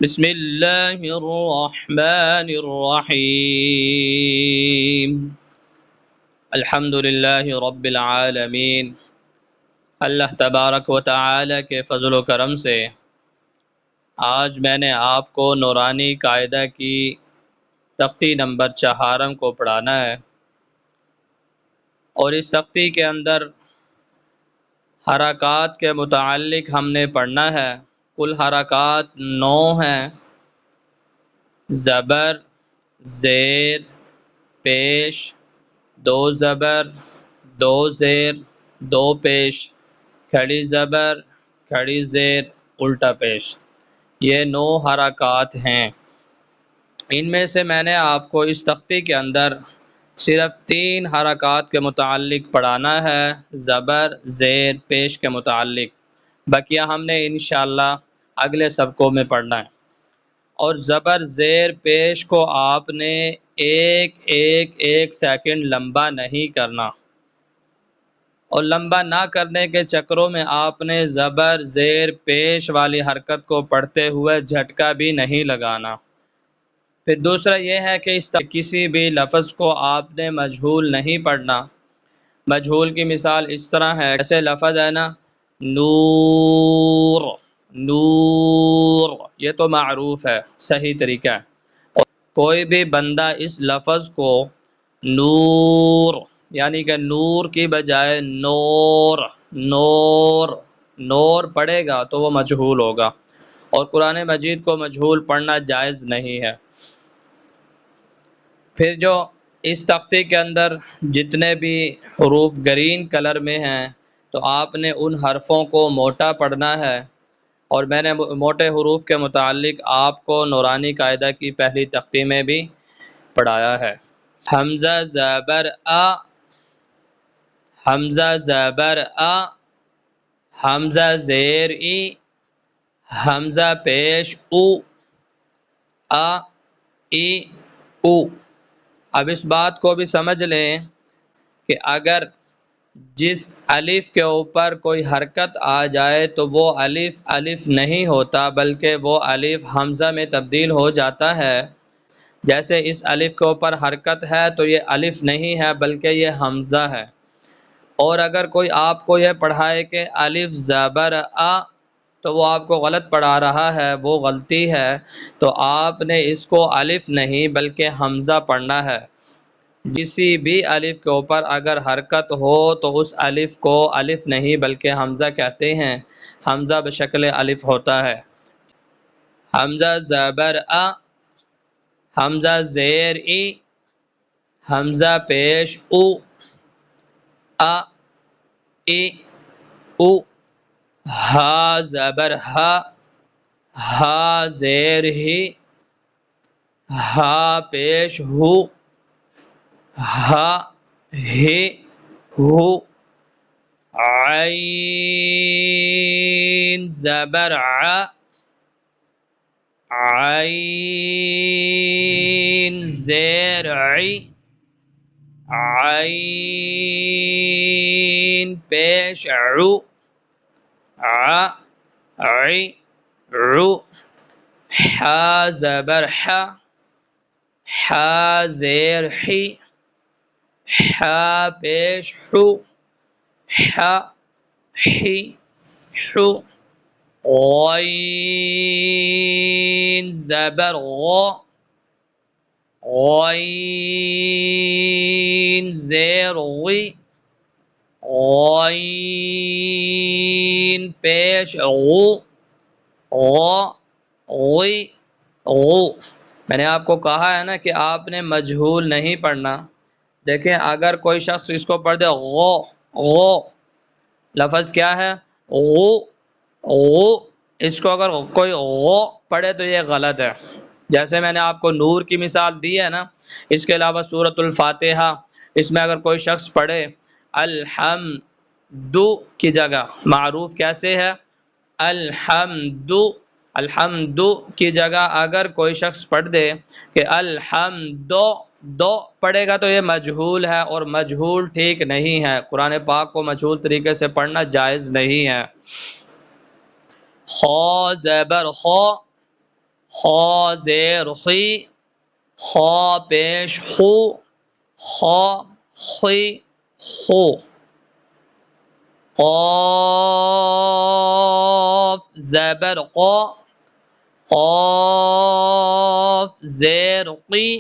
بسم اللہ الرحمن الرحیم الحمد للہ رب العالمین۔ اللہ تبارک و تعالی کے فضل و کرم سے آج میں نے آپ کو نورانی قاعدہ کی تختی نمبر 4 کو پڑھانا ہے، اور اس تختی کے اندر حرکات کے متعلق ہم نے پڑھنا ہے۔ کل حرکات 9 ہیں: زبر، زیر، پیش، 2 زبر، 2 زیر، 2 پیش، کھڑی زبر، کھڑی زیر، الٹا پیش۔ یہ 9 حرکات ہیں۔ ان میں سے میں نے آپ کو اس تختی کے اندر صرف 3 حرکات کے متعلق پڑھانا ہے، زبر، زیر، پیش کے متعلق۔ بقیہ ہم نے انشاءاللہ اگلے سبقوں میں پڑھنا ہے۔ اور زبر، زیر، پیش کو آپ نے ایک سیکنڈ لمبا نہیں کرنا، اور لمبا نہ کرنے کے چکروں میں آپ نے زبر، زیر، پیش والی حرکت کو پڑھتے ہوئے جھٹکا بھی نہیں لگانا۔ پھر دوسرا یہ ہے کہ کسی بھی لفظ کو آپ نے مجہول نہیں پڑھنا۔ مجہول کی مثال اس طرح ہے، جیسے لفظ ہے نا نور، نور، یہ تو معروف ہے، صحیح طریقہ ہے۔ اور کوئی بھی بندہ اس لفظ کو نور یعنی کہ نور کی بجائے نور، نور، نور پڑھے گا تو وہ مجہول ہوگا، اور قرآن مجید کو مجہول پڑھنا جائز نہیں ہے۔ پھر جو اس تختے کے اندر جتنے بھی حروف گرین کلر میں ہیں تو آپ نے ان حرفوں کو موٹا پڑھنا ہے، اور میں نے موٹے حروف کے متعلق آپ کو نورانی قاعدہ کی پہلی تختی میں بھی پڑھایا ہے۔ حمزہ زبر آ، حمزہ زبر آ، حمزہ زیر ای، حمزہ پیش او، آ ای او۔ اب اس بات کو بھی سمجھ لیں کہ اگر جس الف کے اوپر کوئی حرکت آ جائے تو وہ الف الف نہیں ہوتا، بلکہ وہ الف حمزہ میں تبدیل ہو جاتا ہے۔ جیسے اس الف کے اوپر حرکت ہے تو یہ الف نہیں ہے بلکہ یہ حمزہ ہے۔ اور اگر کوئی آپ کو یہ پڑھائے کہ الف زبر آ تو وہ آپ کو غلط پڑھا رہا ہے، وہ غلطی ہے، تو آپ نے اس کو الف نہیں بلکہ حمزہ پڑھنا ہے۔ کسی بھی الف کے اوپر اگر حرکت ہو تو اس الف کو الف نہیں بلکہ حمزہ کہتے ہیں۔ حمزہ بشکل الف ہوتا ہے۔ حمزہ زبر آ، حمزہ زیر ای، حمزہ پیش او، آ ای او۔ ہا زبر ہا، ہا زیر ہی، ہا پیش ہو، ہا ہی ہو۔ عین زبر ع، عین زیر عی، عین پیش عو، ع عی عو۔ حا زبر ح، حا زیر حی، حا پیش حو، ح حی حو۔ غین زبر غ، غین زیر غی، غین پیش غو، غ غی غو۔ میں نے آپ کو کہا ہے نا کہ آپ نے مجہول نہیں پڑھنا۔ دیکھیں اگر کوئی شخص اس کو پڑھ دے غو، غو، لفظ کیا ہے غو، غو، اس کو اگر کوئی غو پڑھے تو یہ غلط ہے۔ جیسے میں نے آپ کو نور کی مثال دی ہے نا، اس کے علاوہ سورۃ الفاتحہ، اس میں اگر کوئی شخص پڑھے الحمد کی جگہ، معروف کیسے ہے الحمد، الحمد کی جگہ اگر کوئی شخص پڑھ دے کہ الحمد دو پڑھے گا تو یہ مجہول ہے، اور مجہول ٹھیک نہیں ہے۔ قرآن پاک کو مجہول طریقے سے پڑھنا جائز نہیں ہے۔ خا زبر خا، خا زیر خی، خا پیش خو، خا خی خو. قاف زبر قا، قاف زیر قی،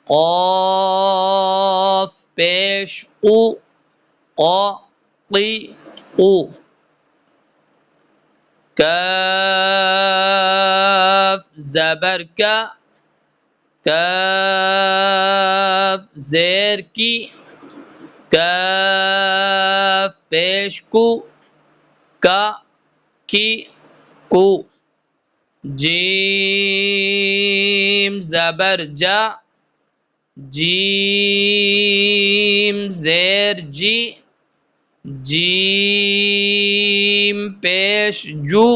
قاف پیش قو، قا قی قو. کاف زبر کا، کاف زیر کی، کاف پیش کو، کا کی کو. جیم زبر جا، جیم زیر جی، جیم پیش جو،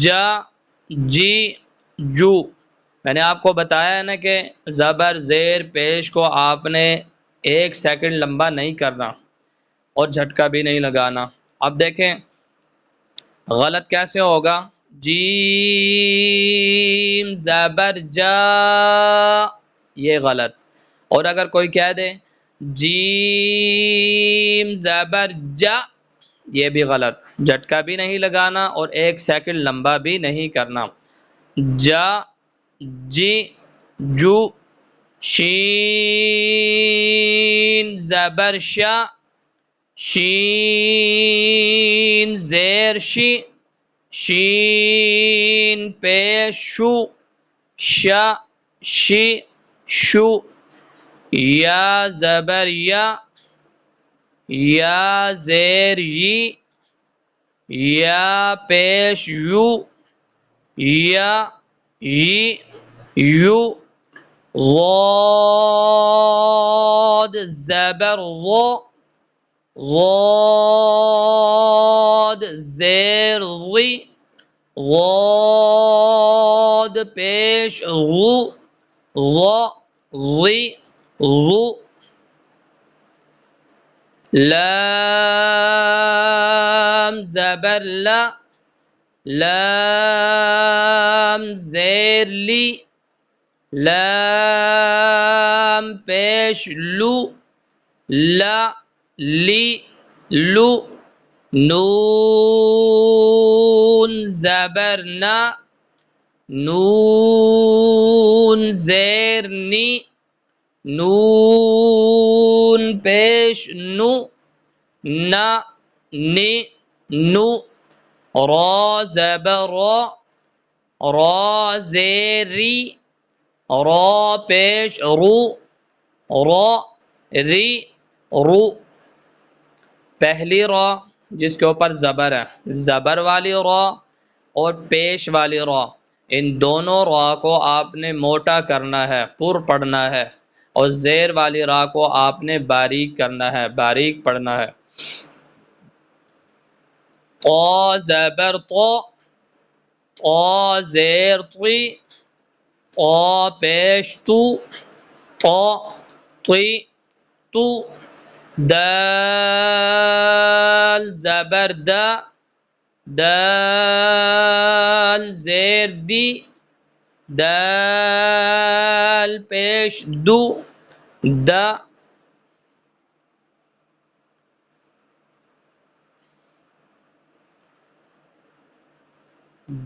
جا جی جو. میں نے آپ کو بتایا ہے نا کہ زبر زیر پیش کو آپ نے 1 سیکنڈ لمبا نہیں کرنا اور جھٹکا بھی نہیں لگانا. اب دیکھیں غلط کیسے ہوگا. جیم زبر جا، یہ غلط. اور اگر کوئی کہہ دے جیم زبر جا، یہ بھی غلط. جھٹکا بھی نہیں لگانا اور 1 سیکنڈ لمبا بھی نہیں کرنا. جا جی جو. شین زبر شا، شین زیر شی، شین پیش شو، شا شی شو. یا زبر یا، یا زیر یی، یا پیش یو، یا یی یو. ضاد زبر ضو، ضاد زیر ضی، ضاد پیش غو، ضا ضی غو. لام زبر لا، لام زیر لی، لام پیش لو، لا لی لو. نون زبر نا، نون زیر نی، نون پیش نو، نا نی نو. را زبر را، را زیر ری، را پیش رو، را ری رو. پہلی را جس کے اوپر زبر ہے، زبر والی را اور پیش والی را، ان دونوں را کو آپ نے موٹا کرنا ہے، پر پڑھنا ہے. اور زیر والی را کو آپ نے باریک کرنا ہے، باریک پڑھنا ہے. طا زبر طا، طا زیر طی، طا پیش تو، طا طی تو. دال زبر دا، دال زیر دی، دال پیش دو، دا.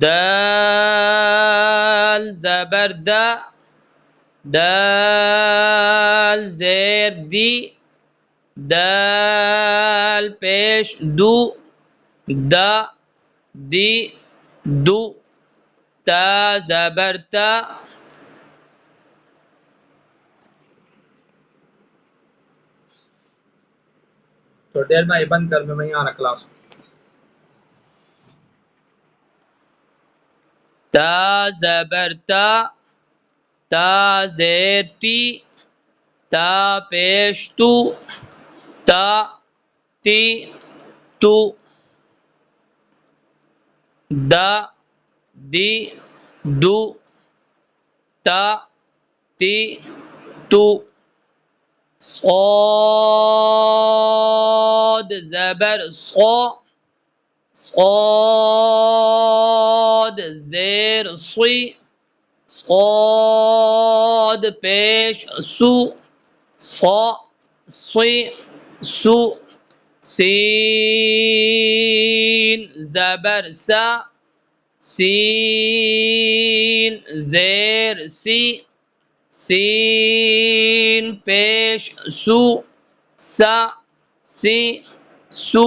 دال زبر دا، دال زیر دی، دال پیش دو، دا دی دو. تا زبر تا، تو دیر میں بند کر میں آنا کلاس. تا زبر تا، تا زیر ٹی، تا پیش تو، تا تی تو. دا دی دو، تا تی تو. صاد زبر صا، صاد پیش صو، صا پیش دو، صا دی دو، تا تی تو. صاد زبر صو، صاد پیش صو، صا دی دو، تا تی تو. صاد زبر صا، صاد پیش صو، صا دی دو، تا تی تو. صاد زبر صا، صاد پیش صو، صا دی دو، تا تی تو. صاد صاد زیر صی صاد پیش سو صا صی سو سین زبر سا سین زیر سی سین پیش سو سا سی سو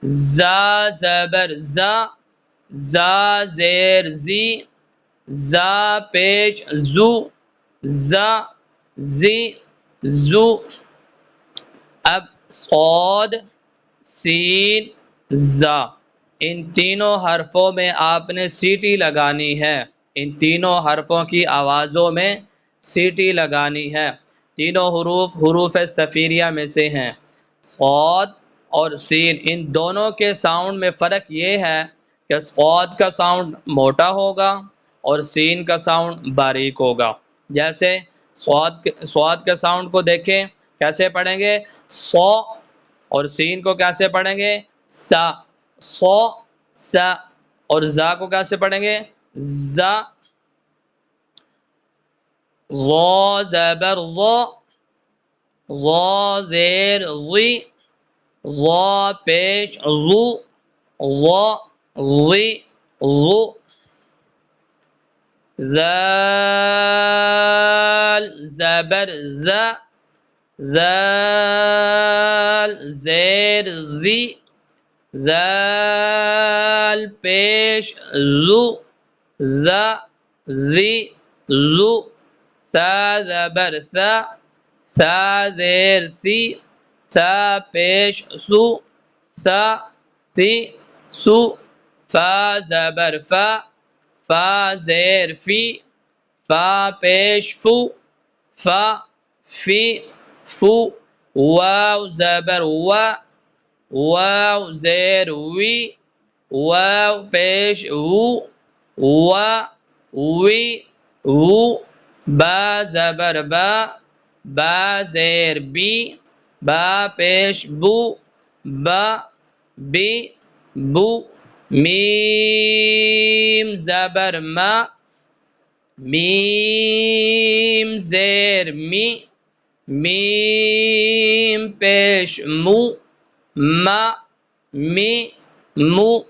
زا زبر زا زا زیر زی زا پیش زو زا زی زو اب صاد سین زا ان تینوں حرفوں میں آپ نے سیٹی لگانی ہے، ان تینوں حرفوں کی آوازوں میں سیٹی لگانی ہے۔ تینوں حروف حروف صفیریہ میں سے ہیں۔ صاد اور سین ان دونوں کے ساؤنڈ میں فرق یہ ہے کہ صاد کا ساؤنڈ موٹا ہوگا اور سین کا ساؤنڈ باریک ہوگا۔ جیسے صاد کے ساؤنڈ کو دیکھیں کیسے پڑھیں گے، سو، اور سین کو کیسے پڑھیں گے، سا، سو سا، اور زا کو کیسے پڑھیں گے، زا، ظا زبر ظا، ظا زیر ظی، ظا پیش ظو، ظا ظی ظو، ذال زبر زا، ذال زیر زی، ذال پیش زو، ذا زی زو، سا زبر سا، سا زیر سی، سا پیش سو، سا سی سو، فا زبر فا، فا زیر فی، فا پیش فو، فا فی فو، واو زبر وا، واو زیر وی، واو پیش وو، وا وی وو، با زبر با، با زیر بی، با پیش بو، با بی بو، میم زبر ما، میم زیر می، میم پیش مو، ما می مو،